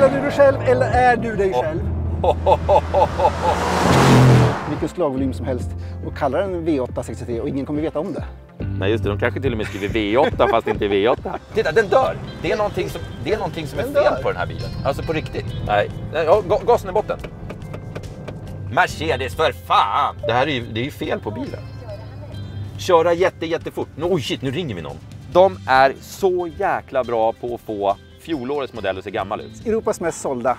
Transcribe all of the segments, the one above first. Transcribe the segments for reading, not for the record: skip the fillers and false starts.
Spelar du dig själv eller är du dig själv? Vilken slagvolym som helst och kallar den V8 63 och ingen kommer veta om det. Nej just det, de kanske till och med skriver V8 fast inte V8. Titta, den dör! Det är någonting som är fel på den här bilen. Alltså på riktigt. Nej, gasen i botten. Mercedes, för fan! Det är ju fel på bilen. Köra jättefort. Oj shit, nu ringer vi någon. De är så jäkla bra på att få fjolårets modell att se gammal ut. Europas mest sålda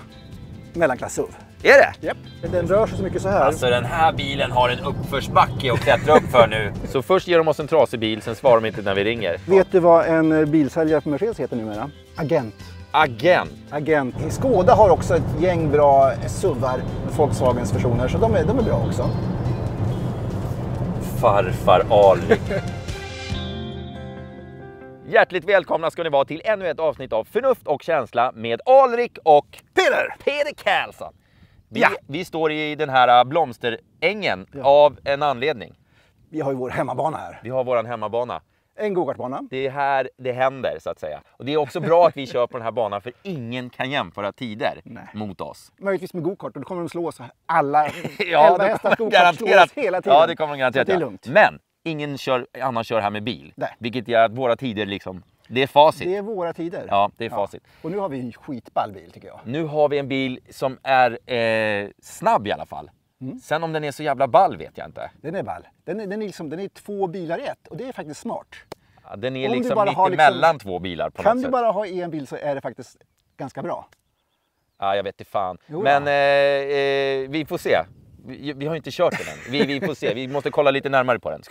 mellanklass-SUV. Är det? Japp. Den rör sig så mycket så här. Alltså den här bilen har en uppförsbacke att klättra upp för nu. Så först ger de oss en trasig bil, sen svarar de inte när vi ringer. Vet du vad en bilsäljare på Mercedes heter numera? Agent. Agent. Skoda har också ett gäng bra SUVar med Volkswagens versioner, så de är bra också. Farfar Alrik. Hjärtligt välkomna ska ni vara till ännu ett avsnitt av Förnuft och känsla med Alrik och Peter Karlsson. Vi står i den här blomsterängen av en anledning. Vi har ju vår hemmabana här. Vi har våran hemmabana. En gokartbana. Det är här det händer så att säga. Och det är också bra att vi kör på den här banan för ingen kan jämföra tider mot oss. Möjligtvis med gokart och då kommer de slå oss alla. Ja, garanterat hela tiden. Ja, det kommer de garanterat. Det är lugnt. Men ingen annan kör här med bil. Nej. Vilket gör att våra tider liksom, det är facit. Det är våra tider. Ja, det är facit. Och nu har vi en skitball bil tycker jag. Nu har vi en bil som är snabb i alla fall. Sen om den är så jävla ball vet jag inte. Den är ball. Den är två bilar i ett och det är faktiskt smart. Ja, den är liksom mitt emellan två bilar på något sätt. Kan du bara ha en bil så är det faktiskt ganska bra. Ja, jag vet inte fan. Jo, men vi får se. Vi har inte kört den än. Vi får se. Vi måste kolla lite närmare på den.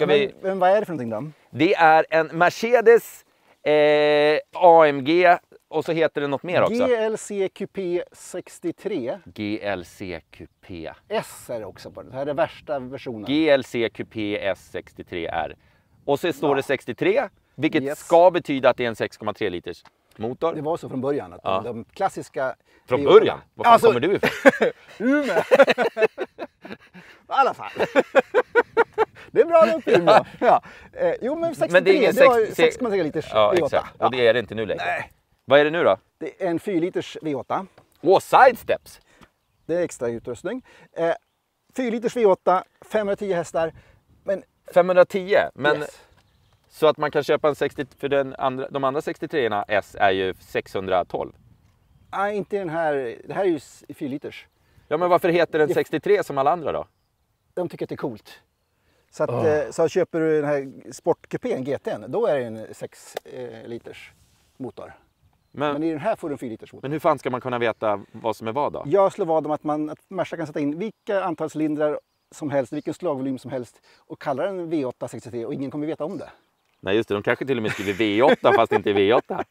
Men vad är det för någonting då? Det är en Mercedes AMG och så heter det något mer också. GLC Coupé 63. GLC Coupé. S är det också på den. Det här är den värsta versionen. GLC Coupé S63R. Och så står det 63, vilket ska betyda att det är en 6,3 liters motor. Det var så från början. Att de klassiska... Från början? Var fan kommer du ifrån? Umeå. I alla fall. Det är bra upp Umeå. Ja. Jo men 63, men det är det var 6,3 liters V8. Exakt. Och det är det inte nu längre. Nej. Vad är det nu då? Det är en 4 liters V8. Sidesteps. Det är extra utrustning. 4 liters V8, 510 hästar. Men 510, men yes. Så att man kan köpa en 60, för de andra 63-erna S är ju 612. Nej, inte den här. Det här är ju 4 liters. Ja, men varför heter den 63 som alla andra då? De tycker att det är coolt. Så att så köper du den här sportkupén GT'n, då är det en 6 liters motor. Men i den här får du en 4 liters motor. Men hur fan ska man kunna veta vad som är vad då? Jag slår vad om att Merca kan sätta in vilka antal cylindrar som helst, vilken slagvolym som helst och kallar den V8 63 och ingen kommer veta om det. Nej just det, de kanske till och med skriver V8 fast inte V8.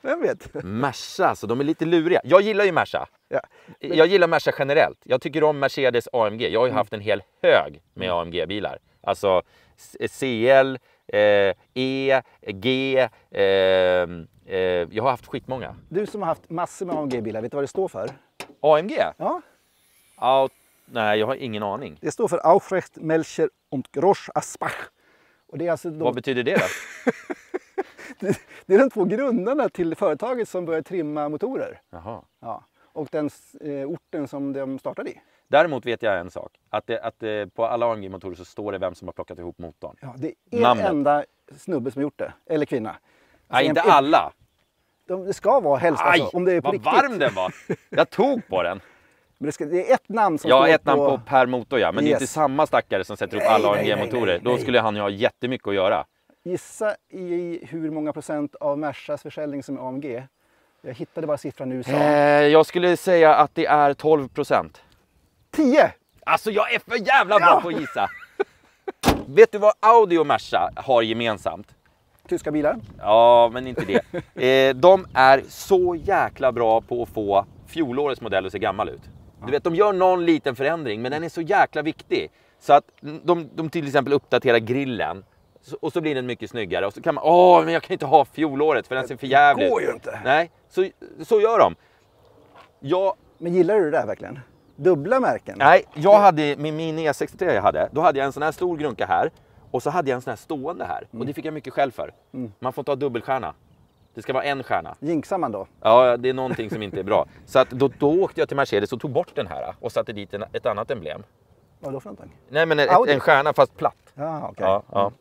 Vem vet? Merca, så de är lite luriga. Jag gillar ju Merca. Ja. Jag gillar Merca generellt. Jag tycker om Mercedes AMG. Jag har ju haft en hel hög med AMG-bilar. Alltså CL, E, G, jag har haft skitmånga. Du som har haft massor med AMG-bilar, vet du vad det står för? AMG? Ja. Nej, jag har ingen aning. Det står för Aufrecht, Melcher und Grosch Asbach. Och det är alltså Vad betyder det då? Det är de två grundarna till företaget som börjar trimma motorer. Jaha. Ja. Och den orten som de startade i. Däremot vet jag en sak. Att på alla AMG-motorer så står det vem som har plockat ihop motorn. Ja, det är en enda snubbe som har gjort det. Eller kvinna. Alltså nej, inte alla. Det ska vara helst alltså, om det är på riktigt. Vad varm den var. Jag tog på den. Men det är ett namn som står ett namn på per motor, ja. Men det är inte samma stackare som sätter upp alla AMG-motorer. Då skulle han ju ha jättemycket att göra. Gissa i hur många procent av Mercas försäljning som är AMG. Jag hittade bara siffran nu. Jag skulle säga att det är 12%. 10! Alltså jag är för jävla bra på att gissa. Vet du vad Audi och Merca har gemensamt? Tyska bilar? Ja, men inte det. De är så jäkla bra på att få fjolårets modell att se gammal ut. Du vet, de gör någon liten förändring, men den är så jäkla viktig. Så att de till exempel uppdaterar grillen. Och så blir den mycket snyggare. Och så kan man, men jag kan inte ha fjolåret för den ser för jävligt. Det går ju inte. Nej, så gör de. Men gillar du det där verkligen? Dubbla märken? Nej, jag hade, med min E63 då hade jag en sån här stor grunka här. Och så hade jag en sån här stående här. Och det fick jag mycket skäll för. Man får inte ha dubbelstjärna. Det ska vara en stjärna. Jinxar man då? Ja, det är någonting som inte är bra. Så att då åkte jag till Mercedes och tog bort den här och satte dit ett annat emblem. Vad då för någonting? Nej, men en stjärna fast platt. Ja, okej. Ja.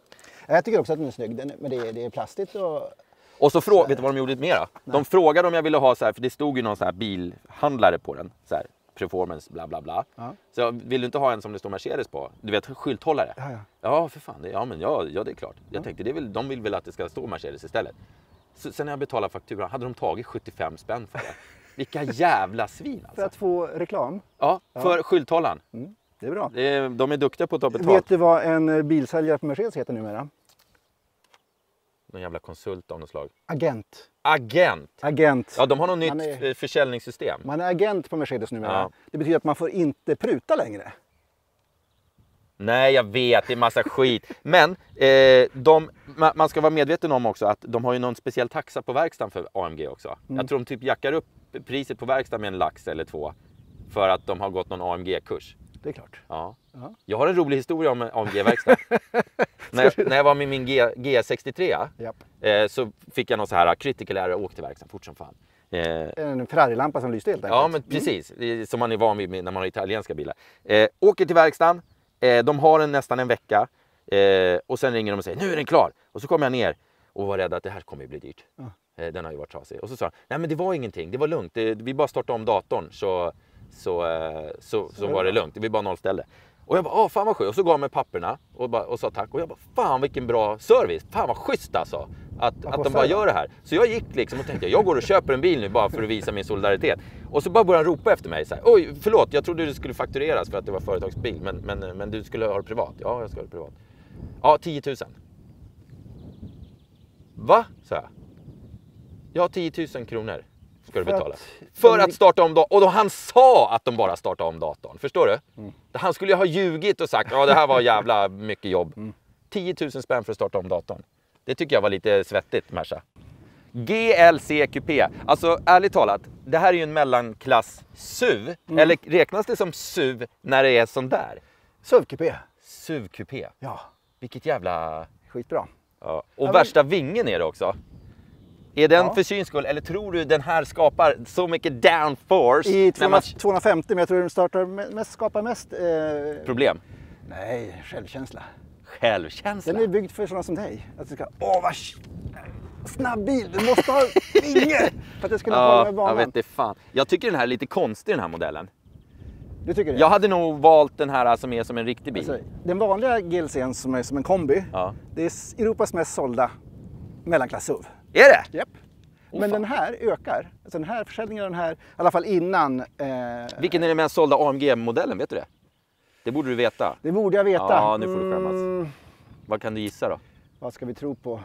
Jag tycker också att den är snygg, men det är plastigt Och så vet du vad de gjorde mer då? De frågade om jag ville ha så här, för det stod ju någon så här bilhandlare på den. Så här, performance, bla bla bla. Ja. Så jag vill du inte ha en som det står Mercedes på? Du vet, skylthållare. Ja, för fan. Ja, det är klart. Jag tänkte, de vill väl att det ska stå Mercedes istället. Så sen när jag betalade fakturan hade de tagit 75 spänn för det. Vilka jävla svin alltså. För att få reklam? Ja, för skylthållaren. Det är bra. De är duktiga på att ta betalt. Vet du vad en bilsäljare på Mercedes heter numera? Någon jävla konsult av något slag. Agent. Ja, de har något nytt försäljningssystem. Man är agent på Mercedes numera. Ja. Det betyder att man får inte pruta längre. Nej, jag vet. Det är massa skit. Men man ska vara medveten om också att de har ju någon speciell taxa på verkstaden för AMG också. Jag tror de typ jackar upp priset på verkstaden med en lax eller 2 för att de har gått någon AMG-kurs. Det är klart. Ja. Jag har en rolig historia om AMG-verkstad. när jag var med min G63 så fick jag någon så här critical error och åkte till verkstaden fort som fan. En Ferrari-lampa som lyste helt enkelt. Ja, men precis. Som man är van vid när man har italienska bilar. Åker till verkstaden. De har den nästan en vecka. Och sen ringer de och säger, nu är den klar. Och så kommer jag ner och var rädd att det här kommer bli dyrt. Den har ju varit trasig. Och så sa han, nej men det var ingenting. Det var lugnt. Vi bara startade om datorn så var det lugnt. Vi bara nollställde. Och jag bara, fan vad skönt. Och så gav mig papperna och sa tack. Och jag bara, fan vilken bra service. Fan vad schysst alltså. Att de bara gör det här. Så jag gick liksom och tänkte, jag går och köper en bil nu bara för att visa min solidaritet. Och så bara började han ropa efter mig så här, oj förlåt, jag trodde du skulle faktureras för att det var företagsbil. Men du skulle ha det privat. Ja, jag ska ha det privat. Ja, 10 000. Va? Så här. Ja, 10 000 kronor ska du betala. För att starta om datorn. Och då han sa att de bara startade om datorn. Förstår du? Han skulle ju ha ljugit och sagt, ja det här var jävla mycket jobb. 10 000 spänn för att starta om datorn. Det tycker jag var lite svettigt, Merca. GLC Coupé. Alltså ärligt talat, det här är ju en mellanklass SUV. Eller räknas det som SUV när det är sån där? SUV-coupé. SUV-coupé. Ja. Vilket jävla... Skitbra. Ja. Och värsta vingen är det också. Är den för syns skull, eller tror du den här skapar så mycket downforce? I 250, men jag tror den skapar mest... Problem? Nej, självkänsla. Självkänsla? Den är byggd för sådana som dig. Att du ska, vad snabb bil, du måste ha vinge för att det ska hålla med banan. Jag vet det fan. Jag tycker den här är lite konstig, den här modellen. Du tycker det? Jag hade nog valt den här som är som en riktig bil. Alltså, den vanliga GLC:n som är som en kombi, det är Europas mest sålda mellanklass-SUV. Är det? Japp. Men den här ökar. Alltså den här försäljningen av den här, i alla fall innan... Vilken är den mest sålda AMG-modellen, vet du det? Det borde du veta. Det borde jag veta. Ja, nu får du skämmas. Vad kan du gissa då? Vad ska vi tro på?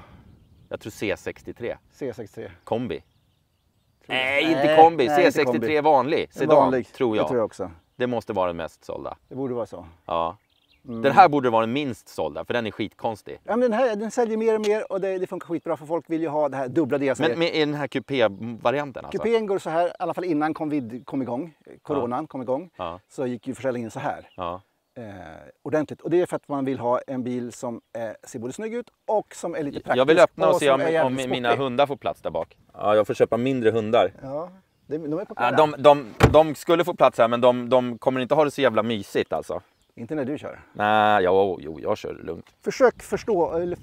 Jag tror C63. C63. Kombi. Nej, inte kombi. C63 kombi. Vanlig. Sedan, tror jag. Det tror jag också. Det måste vara den mest sålda. Det borde vara så. Ja. Den här borde vara den minst sålda, för den är skitkonstig. Ja, men den säljer mer och mer och det funkar skitbra, för folk vill ju ha det här dubbla DLC. Men i den här coupé-varianten alltså? Coupén går så här, i alla fall innan covid kom igång, coronan kom igång, så gick ju försäljningen så här. Ja. Ordentligt. Och det är för att man vill ha en bil som ser både snygg ut och som är lite praktisk. Jag vill öppna och se om mina hundar får plats där bak. Ja, jag får köpa mindre hundar. Ja, de är populära. De skulle få plats här, men de kommer inte ha det så jävla mysigt alltså. Inte när du kör? Nej, jo, jag kör lugnt. Försök förstå, eller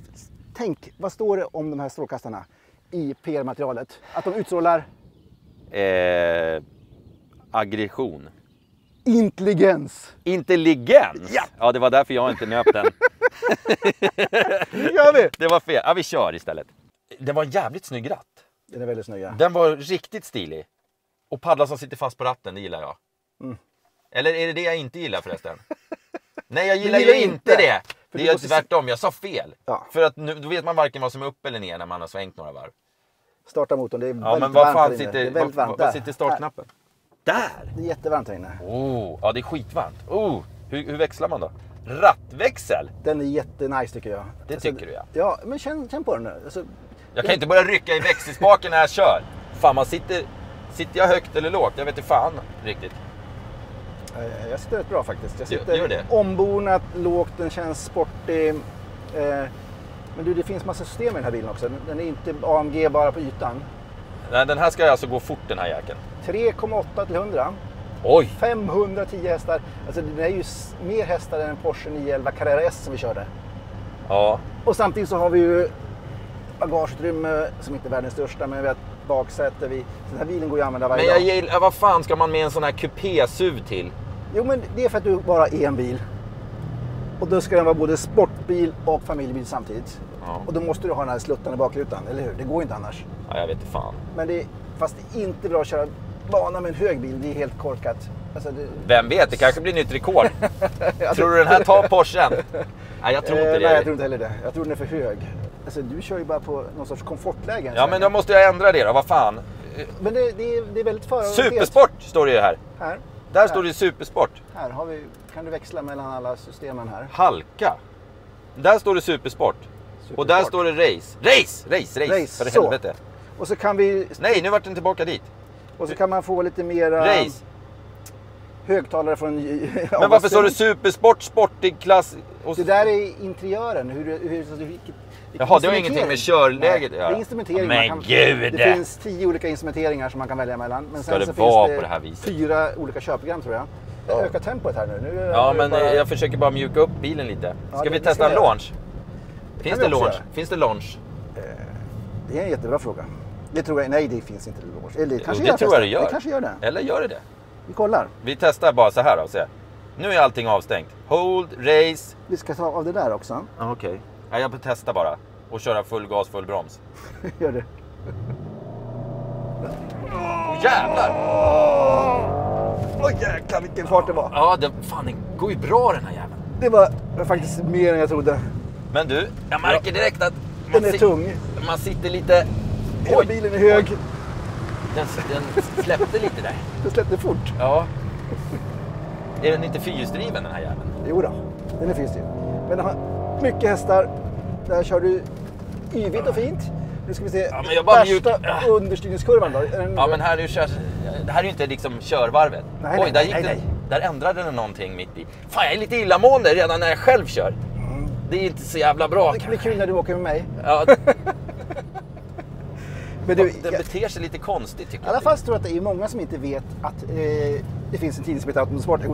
tänk, vad står det om de här strålkastarna i PR-materialet? Att de utstrålar? Aggression. Intelligens. Intelligens? Ja! Ja, det var därför jag inte nöp den. Nu gör vi! Det var fel. Ja, vi kör istället. Det var en jävligt snygg ratt. Den är väldigt snygg. Ja. Den var riktigt stilig. Och paddlar som sitter fast på ratten, det gillar jag. Eller är det jag inte gillar förresten? Nej, jag gillar ju inte det. Det är tvärtom, jag sa fel. Ja. För att då vet man varken vad som är upp eller ner när man har svängt några varv. Starta motorn, det är väldigt varmt här inne. Vad sitter startknappen? Där! Det är jättevarmt här inne. Ja, det är skitvarmt. Hur växlar man då? Rattväxel? Den är jättenice tycker jag. Det tycker du ja. Ja, men känn på den nu. Alltså, jag kan inte börja rycka i växelspaken när jag kör. Fan, sitter jag högt eller lågt? Jag vet inte fan riktigt. Jag sitter rätt bra faktiskt. Jag sitter ombonat, lågt, den känns sportig. Men du, det finns massa system i den här bilen också. Den är inte AMG bara på ytan. Nej, den här ska alltså gå fort, den här jäkeln. 3,8 till 100. Oj! 510 hästar. Alltså det är ju mer hästar än en Porsche 911 Carrera S som vi körde. Ja. Och samtidigt så har vi ju bagageutrymme som inte är världens största, men vi har ett baksäte. Så den här bilen går ju att använda varje dag. Men jag gillar, vad fan ska man med en sån här kupé-SUV till? Jo, men det är för att du bara är en bil. Och då ska den vara både sportbil och familjebil samtidigt. Ja. Och då måste du ha den här sluttande bakrutan, eller hur? Det går ju inte annars. Ja, jag vet inte fan. Men fast det är inte bra att köra bana med en hög bil, det är helt korkat. Alltså Vem vet, det kanske blir nytt rekord. Tror du den här tar Porschen? Nej, jag tror inte det. Nej, jag tror inte heller det. Jag tror den är för hög. Alltså, du kör ju bara på någon sorts komfortläge. Ja, men då måste jag ändra det då, vad fan. Men det är väldigt förorienterat. Supersport står det ju här. Här. Där står det supersport. Här kan du växla mellan alla systemen här. Halka. Där står det supersport. Och där står det race. Race! För helvete. Och så kan vi... Nej, nu vart den tillbaka dit. Och så kan man få lite mera... Race. Högtalare från... Men varför står det supersport, sportig klass? Det där är interiören. Jaha, det har ingenting med körläget att göra. Det är instrumentering. Men gud! Det finns 10 olika instrumenteringar som man kan välja mellan. Men ska sen det så vara finns på det här viset? 4 olika körprogram, tror jag. Jag ökar tempot här nu. Ja, men jag försöker bara mjuka upp bilen lite. Ska vi testa en launch? Finns det launch? Finns det launch? Det är en jättebra fråga. Det tror jag. Nej, det finns inte launch. Eller kanske det tror jag det gör. Det kanske gör det. Eller gör det? Vi kollar. Vi testar bara så här och se. Nu är allting avstängt. Hold, race. Vi ska ta av det där också. Okej. Ja, jag testar bara. Och köra full gas, full broms. Gör det. Jävlar! Jäklar vilken fart det var. Ja, den går ju bra den här jäveln. Det var faktiskt mer än jag trodde. Men du, jag märker direkt att den är tung. Man sitter lite... Oj, bilen är hög. Den släppte lite där. Den släppte fort. Ja. Är den inte fyrhjulsdriven den här jäveln? Jo då, den är fyrhjulsdriven. Men den har mycket hästar. Där kör du yvigt och fint. Nu ska vi se värsta understyrningskurvan då. Ja, men här det här är ju inte liksom körvarvet. Nej, oj, där ändrade den någonting mitt i. Fan, jag är lite illamående redan när jag själv kör. Det är inte så jävla bra. Det kan bli kul när du åker med mig. Ja. Men den beter sig lite konstigt, tycker jag. I alla fall tror jag att det är många som inte vet att det finns en tidning som heter Automotorsport.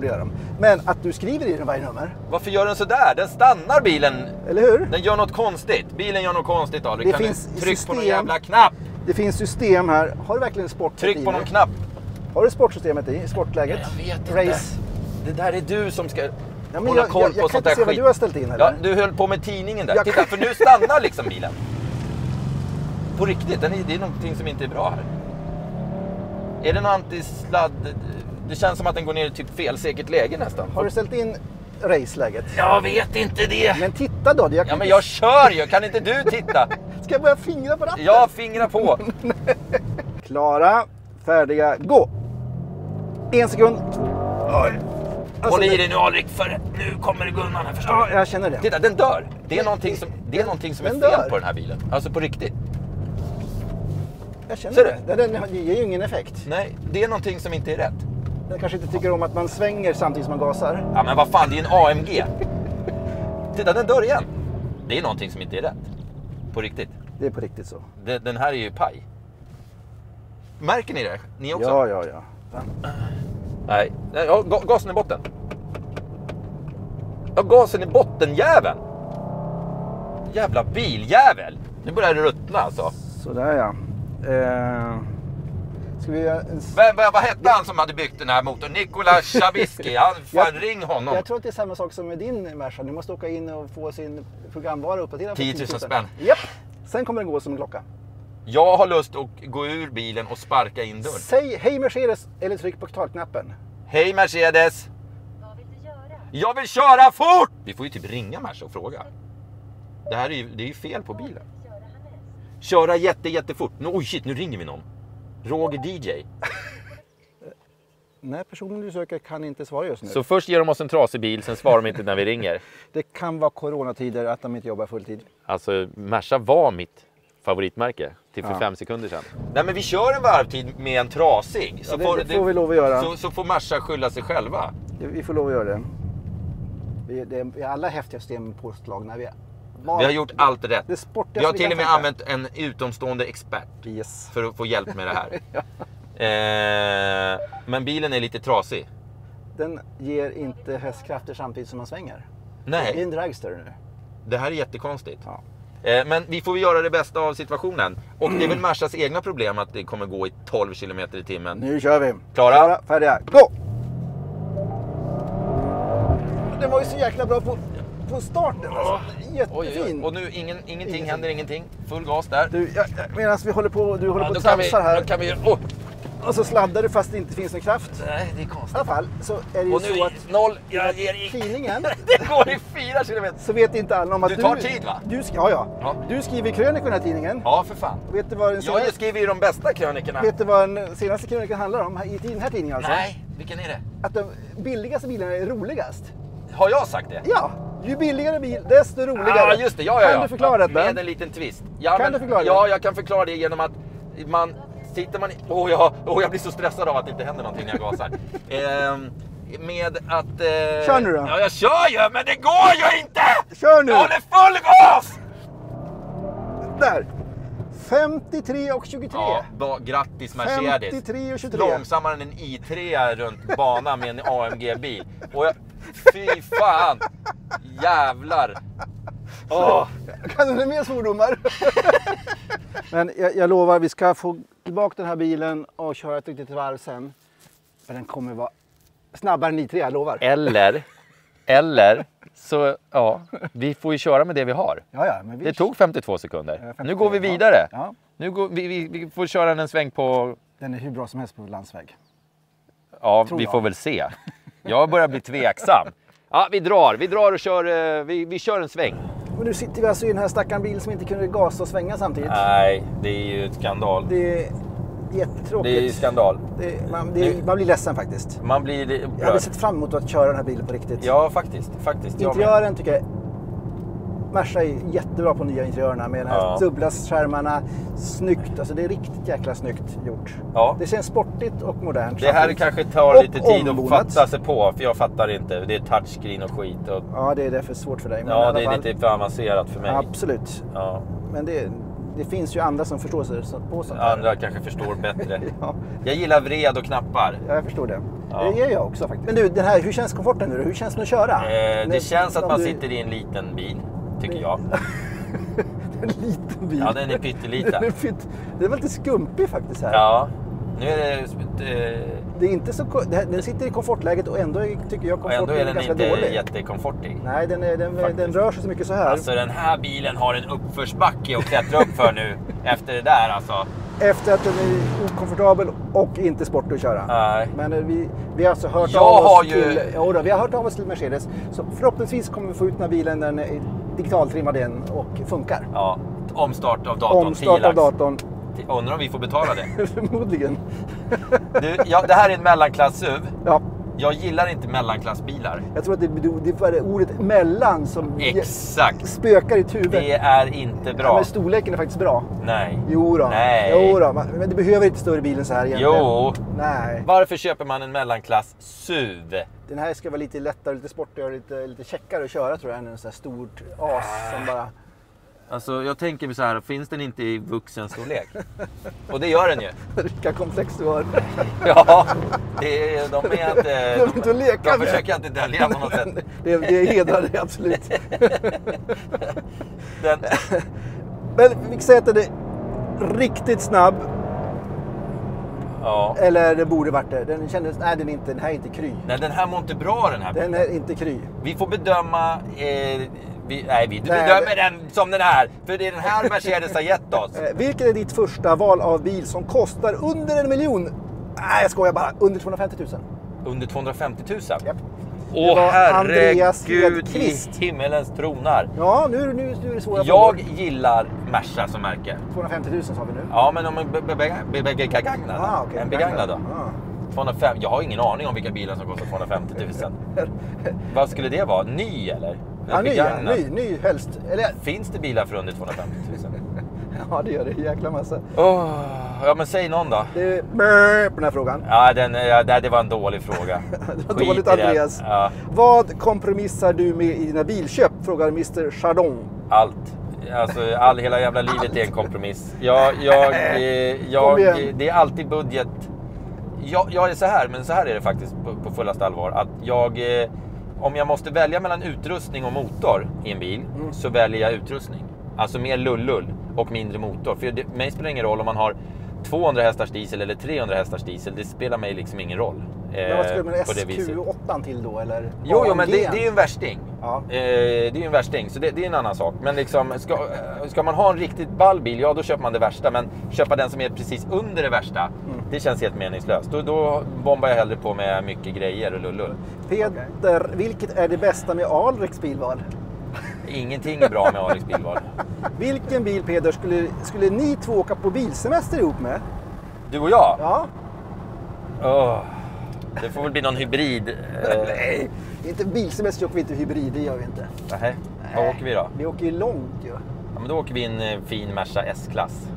Men att du skriver i den varje nummer. Varför gör den så där? Den stannar bilen. Eller hur? Den gör något konstigt. Bilen gör något konstigt. Då. Det finns tryck på någon jävla knapp. Det finns system här. Har du verkligen sport? Tryck på någon knapp. Har du sportsystemet i sportläget? Jag vet inte. Race. Det där är du som ska hålla koll på sånt där skit. Jag kan inte se vad du har ställt in. Eller? Ja, du höll på med tidningen där. Titta, för nu stannar liksom bilen. På riktigt, det är någonting som inte är bra här. Är det någon antisladd? Det känns som att den går ner i typ felsäkert läge nästan. Har du ställt in raceläget? Jag vet inte det. Men titta då. Ja, men jag kör ju. Kan inte du titta? Ska jag börja fingra på ratten? Ja, fingra på. Klara, färdiga, gå. 1 sekund. Oj. Alltså, håll i dig nu, Alrik, för nu kommer det gunnan här, förstår du? Ja, jag känner det. Titta, den dör. Det är någonting som är fel på den här bilen. Alltså på riktigt. Jag känner det. Den ger ju ingen effekt. Nej, det är någonting som inte är rätt. Den kanske inte tycker om att man svänger samtidigt som man gasar. Ja, men vad fan, det är en AMG. Titta, den dör igen. Det är någonting som inte är rätt. På riktigt. Det är på riktigt så. Den här är ju paj. Märker ni det? Ni också? Ja. Nej, gasen i botten. Ja, gasen i botten, jäveln. Jävla biljävel. Nu börjar det ruttna alltså. Sådär ja. Ska vi vad hette han som hade byggt den här motorn? Nikola Chabiski. Ring honom. Jag tror att det är samma sak som med din Merca. Du måste åka in och få sin programvara uppdaterad. 10 000 spänn. Japp. Sen kommer den gå som en klocka. Jag har lust att gå ur bilen och sparka in dörren. Säg hej Mercedes eller tryck på talknappen. Hej Mercedes. Vad vill du göra? Jag vill köra fort! Vi får ju typ ringa Merca och fråga. Det är ju fel på bilen. Köra jättefort. Oj shit, nu ringer vi någon. Roger DJ. Nej, personen du söker kan inte svara just nu. Så först ger de oss en trasig bil, sen svarar de inte när vi ringer. Det kan vara coronatider att de inte jobbar fulltid. Alltså, Merca var mitt favoritmärke till för 5 sekunder sedan. Nej, men vi kör en varvtid med en trasig. Så det får vi lov att göra. Så får Merca skylla sig själva. Vi får lov att göra det. Vi är alla häftiga system påslagna. Vi är Vi har gjort allt rätt. Det sportigaste vi har till och med tänka. använt en utomstående expert för att få hjälp med det här. Men bilen är lite trasig. Den ger inte hästkrafter samtidigt som man svänger. Nej. Det är en dragster nu. Det här är jättekonstigt. Ja. Men vi får göra det bästa av situationen. Och det är väl Mersas egna problem att det kommer gå i 12 km i timmen. Nu kör vi. Klara? Färdiga. Gå! Den var ju så jäkla bra på starten. Alltså. Jättefin. Och nu ingenting händer, ingenting. Full gas där. Du, medan vi håller på, du håller på då att tramsar här. Då kan vi... Och så sladdar du fast det inte finns någon kraft. Nej, det är I konstigt. alla fall så är det ju Och nu så att noll, jag ger tidningen det går i 4 kilometer. så vet inte alla om att Du tar tid, va? Ja. Ja. Du skriver krönikor i den här tidningen. Ja, för fan. Vet du vad den Jag skriver ju de bästa krönikorna. Vet du vad den senaste krönikan handlar om i den här tidningen alltså? Nej, vilken är det? Att de billigaste bilarna är roligast. Har jag sagt det? Ja, ju billigare bil desto roligare. Ja, just det. Ja. Kan du förklara detta? Med en liten twist. Ja, Kan du förklara det? Ja, jag kan förklara det genom att man... Sitter man i... jag blir så stressad av att det inte händer någonting när jag gasar. Med att... Kör nu då. Ja, jag kör ju, men det går ju inte! Kör nu! Jag håller full gas! Där! 53 och 23. Ja, grattis Mercedes. 53 och 23. Långsammare än en i3 runt banan med en AMG-bil. Och fy fan! Jävlar! Kan du mer svordomar? Men jag lovar, vi ska få tillbaka den här bilen och köra ett riktigt varv sen. Men den kommer vara snabbare än i3, jag lovar. Eller så, vi får ju köra med det vi har. Ja, men Det tog 52 sekunder. 52, nu går vi vidare. Ja. Nu går vi får köra en sväng på... Den är hur bra som helst på landsväg. Ja, Tror vi jag. får väl se. Jag börjar bli tveksam. Ja, vi drar och kör, vi kör en sväng. Och nu sitter vi alltså i den här stackaren bil som inte kunde gasa och svänga samtidigt. Nej, det är ju ett skandal. Det är jättetråkigt. Det är ju skandal. Man blir ledsen faktiskt. Man blir Jag hade sett fram emot att köra den här bilen på riktigt. Ja, faktiskt. Interiören tycker jag... Merca är jättebra på nya interiörerna med de här dubbla skärmarna. Snyggt, alltså det är riktigt jäkla snyggt gjort. Ja. Det känns sportigt och modernt. Det här kanske tar lite tid att fatta sig på, för jag fattar inte. Det är touchscreen och skit. Och... Ja, det är därför svårt för dig. Men ja, det är lite för avancerat för mig. Absolut. Ja. Men det finns ju andra som förstår sig på sånt här. Andra kanske förstår bättre. Ja. Jag gillar vred och knappar. Ja, jag förstår det. Ja. Det gör jag också faktiskt. Men du, den här, hur känns komforten nu? Hur känns det att köra? Det känns att man sitter i en liten bil, tycker jag. En liten bil? Ja, den är pytteliten. Den är lite skumpig faktiskt här. Ja, nu är det... Det är inte så... Den sitter i komfortläget och ändå tycker jag komforten är den ganska inte dålig. Jättekomfortig. Nej, den rör sig så mycket så här. Alltså den här bilen har en uppförsbacke att klättra upp för nu. Efter det där alltså. Efter att den är okomfortabel och inte sportig att köra. Nej. Men vi har alltså hört vi har hört av oss till Mercedes. Så förhoppningsvis kommer vi få ut den här bilen när den är digitaltrimmad igen och funkar. Ja, omstart av datorn. Omstart av datorn. Undrar om vi får betala det. Förmodligen. Det här är en mellanklass-SUV. Ja. Jag gillar inte mellanklassbilar. Jag tror att det är ordet mellan som spökar i ett huvud. Det är inte bra. Ja, men storleken är faktiskt bra. Nej. Jo då. Men det behöver inte större bil än så här egentligen. Jo. Nej. Varför köper man en mellanklass-SUV? Den här ska vara lite lättare, lite sportigare och lite checkare att köra tror jag än en sån här stort as som bara... Alltså jag tänker mig så här, finns den inte i vuxenstorlek? Och det gör den ju. Vilka komplex du har. Ja, de är inte... De försöker inte dölja på något sätt. Det hedrar dig absolut. Men vi kan säga att den är riktigt snabb. Ja. Eller det borde varit det. Den kändes, nej den här är inte kry. Nej, den här mår inte bra den här. Den är inte kry. Vi får bedöma... vi bedömer den som den här. För det är den här Mercedes har gett oss. Vilket är ditt första val av bil som kostar under 1 miljon? Nej, jag skojar bara. Under 250 000. Under 250 000? Japp. Åh herregud i himmelens tronar. Ja, nu är det svåra Jag gillar Merca som märke. 250 000 sa vi nu. Ja, men om en begagnad. En begagnad då. 205. Jag har ingen aning om vilka bilar som kostar 250 000. Vad skulle det vara? Ny eller? Ja, ny helst. Finns det bilar för under 250 000? Ja, det gör det. Jäkla massa. Ja, men säg någon då. Det är på den här frågan. Ja, det var en dålig fråga. Det var dåligt, Andreas. Ja. Vad kompromissar du med i dina bilköp? Frågar Mr. Chardon. Allt. Alltså, hela jävla livet är en kompromiss. Det är alltid budget. Jag är så här, men så här är det faktiskt på fullaste allvar. Att om jag måste välja mellan utrustning och motor i en bil, så väljer jag utrustning. Alltså mer lullull och mindre motor. För mig spelar ingen roll om man har 200 hästars diesel eller 300 hästars diesel. Det spelar mig liksom ingen roll. Men vad skulle man SQ8 till då? Eller Jo, men det är ju en värsting. Ja. Det är ju en värsting, så det är en annan sak. Men liksom, ska man ha en riktigt ball bil, ja då köper man det värsta. Men köpa den som är precis under det värsta, det känns helt meningslöst. Då bombar jag hellre på med mycket grejer och lullull. Peder, vilket är det bästa med Alriks bilval? Ingenting är bra med Alriks bilval. Vilken bil, Peder, skulle ni två åka på bilsemester ihop med? Du och jag? Ja. Det får väl bli någon hybrid. Nej, inte bilsemester åker vi inte hybrid, det gör vi inte. Nej. Vad åker vi då? Vi åker ju långt ju. Ja, men då åker vi en fin Merca S-klass.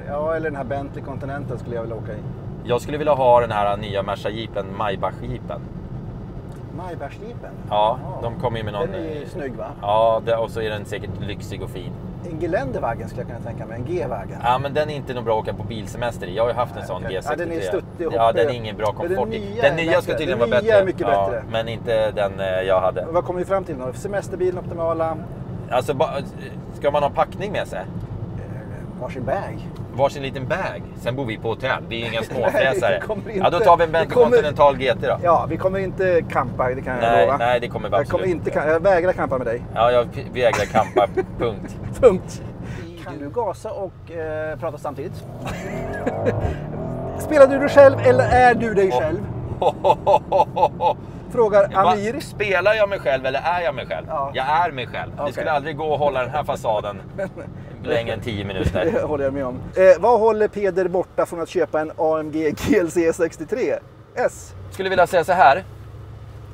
Ja, eller den här Bentley Continental skulle jag vilja åka i. Jag skulle vilja ha den här nya Merca Jeepen, Maybach-jeepen. Maybach-jeepen? Ja, de kommer ju med någon... Den är ju snygg, va? Ja, och så är den säkert lyxig och fin. En Geländewagen skulle jag kunna tänka mig, en G-wagen. Ja, men den är inte nog bra att åka på bilsemester i. Jag har ju haft en sån G63. Ja, den är stuttig och ja, den är ingen bra komfort i. Den nya ska tydligen vara bättre. Den nya är mycket bättre. Men inte den jag hade. Vad kommer vi fram till då? Semesterbilen optimala? Alltså, ska man ha packning med sig? Varsin bag. Varsin liten bag. Sen bor vi på hotell. Vi är inga småfräsare. Ja, då tar vi en Bentley Continental GT då. Ja, vi kommer inte campa, det kan jag lova. Nej, det kommer vi absolut. Jag vägrar campa med dig. Ja, jag vägrar campa. Punkt. Punkt. Kan du gasa och prata samtidigt? Spelar du dig själv eller är du dig själv? Frågar Amir. Spelar jag mig själv eller är jag mig själv? Ja. Jag är mig själv. Okay. Det skulle aldrig gå att hålla den här fasaden längre än 10 minuter. Det håller jag med om. Vad håller Peder borta från att köpa en AMG GLC 63 S? Skulle vilja säga så här.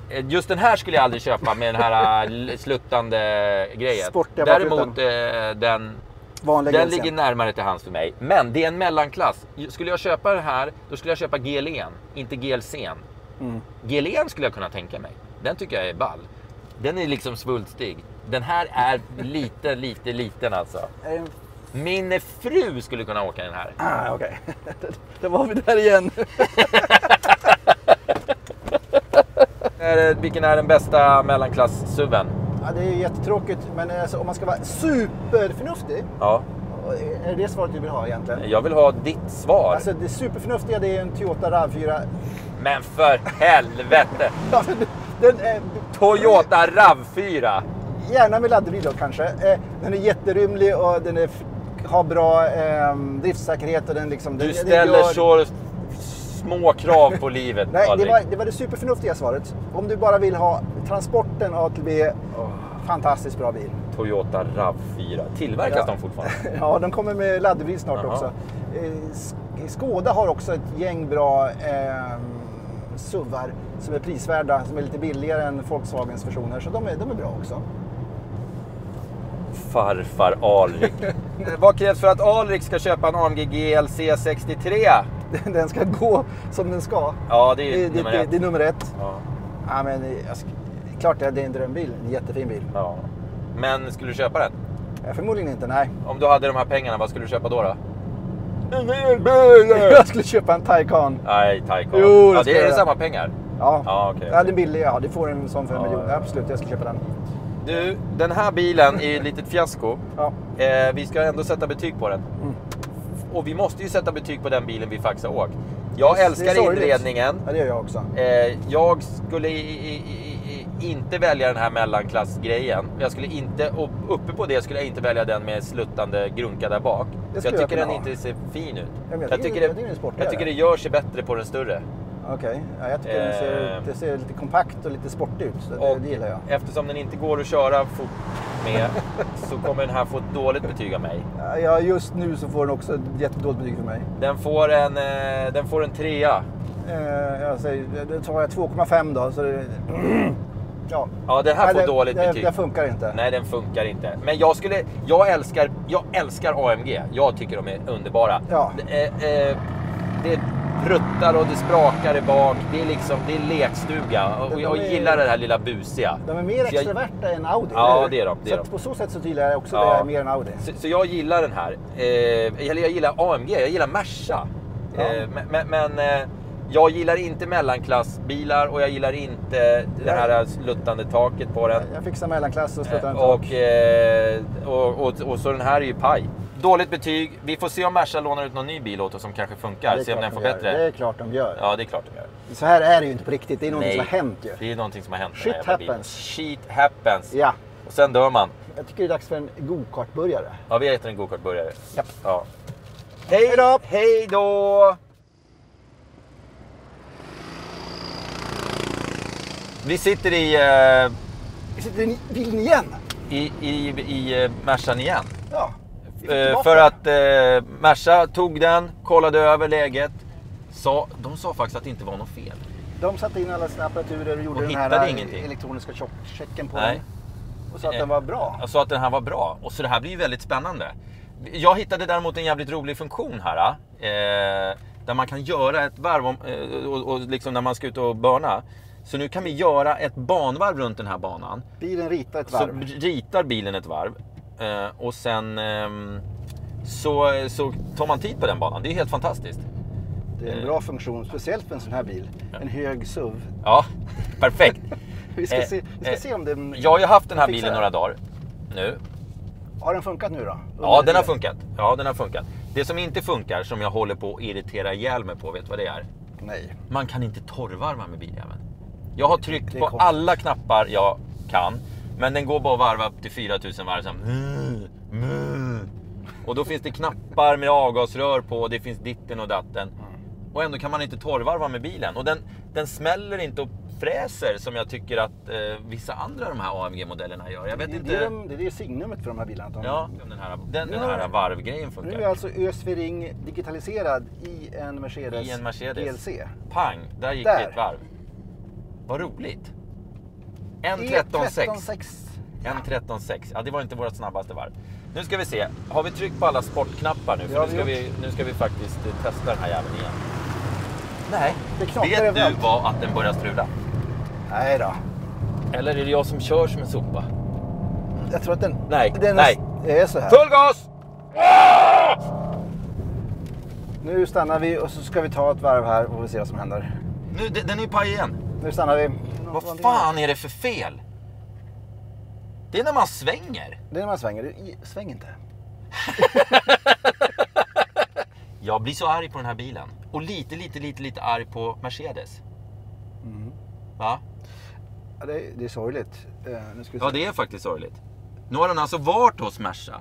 Just den här skulle jag aldrig köpa med den här sluttande grejen. Däremot den ligger närmare till hands för mig. Men det är en mellanklass. Skulle jag köpa den här, då skulle jag köpa GLE'n, inte GLC'n. GLE'n skulle jag kunna tänka mig. Den tycker jag är ball. Den är liksom svulstig. Den här är liten alltså. Min fru skulle kunna åka den här. Okej. Då var vi där igen. Vilken är den bästa mellanklass-suven? Ja, det är jättetråkigt, men alltså, om man ska vara superförnuftig. Ja. Är det svaret du vill ha egentligen? Jag vill ha ditt svar. Alltså det superförnuftiga, det är en Toyota RAV4. Men för helvete! Ja, den är... Toyota RAV4! Gärna med laddbil då kanske. Den är jätterymlig och den har bra driftsäkerhet. Och den liksom, du ställer så små krav på livet. Nej, det var det superförnuftiga svaret. Om du bara vill ha transporten A till B, fantastiskt bra bil. Toyota RAV4. Tillverkas de fortfarande? Ja, de kommer med laddbil snart också. Skoda har också ett gäng bra SUVar som är prisvärda, som är lite billigare än Volkswagens versioner. Så de är bra också. Farfar Alrik. Vad krävs för att Alrik ska köpa en AMG GLC 63? Den ska gå som den ska. Ja, det är nummer ett. Det är nummer ett. Ja. Men klart det är en drömbil. En jättefin bil. Ja. Men skulle du köpa den? Förmodligen inte, nej. Om du hade de här pengarna, vad skulle du köpa då? En elbil! Jag skulle köpa en Taycan. Nej, Taycan. Jo, det är samma pengar. Ja, okay. Ja, den billig. Ja, du får en sån för en miljon. Absolut, jag ska köpa den. Du, den här bilen är ett litet fiasko. Ja. Vi ska ändå sätta betyg på den. Och vi måste ju sätta betyg på den bilen vi faktiskt har åkt. Jag älskar inredningen. Ja, det gör jag också. Jag skulle inte välja den här mellanklassgrejen. Jag skulle inte, och uppe på det skulle jag inte välja den med sluttande grunka där bak. Jag tycker den inte ser fin ut. Jag tycker det gör sig bättre på den större. Okej. Ja, jag tycker det ser lite kompakt och lite sportigt ut. Det gillar jag. Eftersom den inte går att köra fort med så kommer den här få ett dåligt betyg av mig. Ja, just nu så får den också ett jättedåligt betyg för mig. Den får en 3. Jag tar 2,5 då. Så Ja, den här får dåligt betyg. Den funkar inte. Nej, den funkar inte. Men jag älskar AMG. Jag tycker de är underbara. Ja. Det ruttar och det sprakar i bak. Det är lekstuga. Och jag gillar det här lilla busiga. De är mer extroverta än Audi. Ja, det är de. Så på så sätt så gillar jag också det mer än Audi. Så jag gillar den här. Jag gillar AMG, jag gillar Merca. Ja. Men jag gillar inte mellanklassbilar och jag gillar inte det här sluttande taket på den. Jag fixar mellanklass och sluttande tak. Och så den här är ju paj. Dåligt betyg. Vi får se om Merca lånar ut någon ny bil åt oss som kanske funkar. Se om den får bättre. Det är klart de gör. Ja, det är klart de gör. Så här är det ju inte på riktigt. Det är någonting som har hänt ju. Det är någonting som har hänt. Shit happens. Shit happens. Ja. Och sen dör man. Jag tycker det är dags för en go-kart-burgare. Ja, vi äter en go-kart-burgare. Japp. Ja. Hej då! Hej då! Vi sitter i bilen igen. I Mercan igen. Ja. För att Merca tog den, kollade över läget. De sa faktiskt att det inte var något fel. De satte in alla sina apparaturer och gjorde och den här ingenting. elektroniska checken på Nej. den. Och sa att den var bra. Så att den här var bra. Och så det här blir ju väldigt spännande. Jag hittade däremot en jävligt rolig funktion här. Där man kan göra ett varv och liksom när man ska ut och börna. Så nu kan vi göra ett banvarv runt den här banan. Bilen ritar ett varv. Så ritar bilen ett varv. Och sen så tar man tid på den banan. Det är helt fantastiskt. Det är en bra funktion, speciellt för en sån här bil. En hög SUV. Ja, perfekt. vi ska se om den... Jag har ju haft den här bilen några dagar nu. Har den funkat nu då? Ja, den har funkat. Det som inte funkar, som jag håller på att irritera ihjäl mig på, vet du vad det är? Nej. Man kan inte torrvarva med biljäveln. Jag har tryckt på alla knappar jag kan, men den går bara att varva upp till 4000 varv. Och då finns det knappar med avgasrör på, det finns ditten och datten. Och ändå kan man inte torrvarva med bilen. Och den smäller inte och fräser som jag tycker att vissa andra de här AMG-modellerna gör. Jag vet inte. Det är signumet för de här bilarna. Ja, den här varvgrejen funkar. Nu är alltså ÖSV-ring digitaliserad i en Mercedes GLC. Pang, där gick det ett varv. Vad roligt. 1.13.6. 1.13.6. Ja, det var inte vårt snabbaste varv. Nu ska vi se. Har vi tryckt på alla sportknappar nu? För nu ska vi faktiskt testa den här jäveln igen. Nej. Vet du vad att den börjar strula? Nej då. Eller är det jag som kör som en sopa? Jag tror att den... Nej. är så här. Full gas! Nu stannar vi och så ska vi ta ett varv här och vi se vad som händer. Nu, den är ju paj igen. Nu stannar vi. Vad fan är det för fel? Det är när man svänger. Det är när man svänger. Sväng inte. Jag blir så arg på den här bilen. Och lite arg på Mercedes. Va? Ja, det är sorgligt. Nu ska vi se. Ja, det är faktiskt sorgligt. Nu har den alltså varit hos Merca.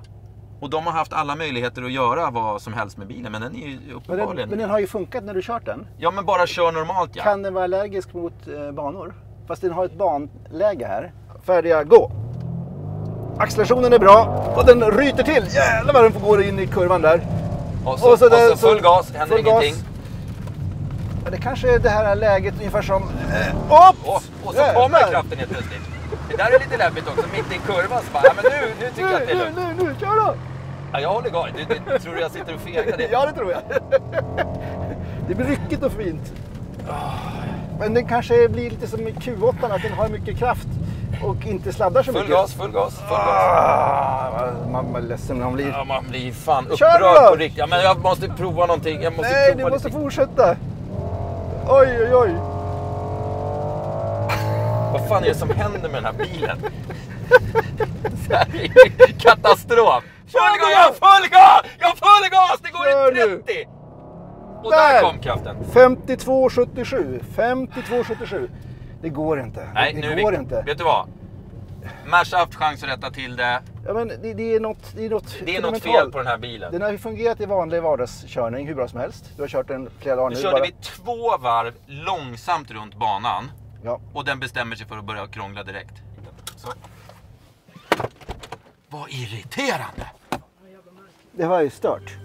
Och de har haft alla möjligheter att göra vad som helst med bilen. Men den är ju uppenbarligen... Men den har ju funkat när du kört den. Ja, men bara kör normalt, ja. Kan den vara allergisk mot banor? Fast den har ett banläge här. Färdiga, gå! Accelerationen är bra och den ryter till. Jävlar vad den får gå in i kurvan där. Och så full gas, händer ingenting. Ja, det kanske är det här läget ungefär som... Och så kommer kraften helt plötsligt. Det där är lite läbbigt också, mitt i kurvan. Så bara, ja, men nu tycker jag att det är lugnt. Nu, kör då! Ja, jag håller gas. Du tror jag sitter och fegar det? Ja, det tror jag. Det blir ryckigt och fint. Men den kanske blir lite som i Q8, att den har mycket kraft och inte sladdar så mycket. Full gas. Man är ledsen när man blir... Ja, man blir fan upprörd på riktigt. Ja, men jag måste prova någonting. Nej, du måste fortsätta. Oj. Vad fan är det som händer med den här bilen? Det här är ju katastrof. Full gas! Det går i 30! Och där kom kraften. 52,77. Det går inte. Nej, det går inte. Vet du vad? Merca har haft chans att rätta till det. Ja, men det är något fel på den här bilen. Den har ju fungerat i vanlig vardagskörning hur bra som helst. Du har kört den flera dagar nu. Nu körde vi 2 varv långsamt runt banan. Ja. Och den bestämmer sig för att börja krångla direkt. Så. Vad irriterande! Det var ju stört.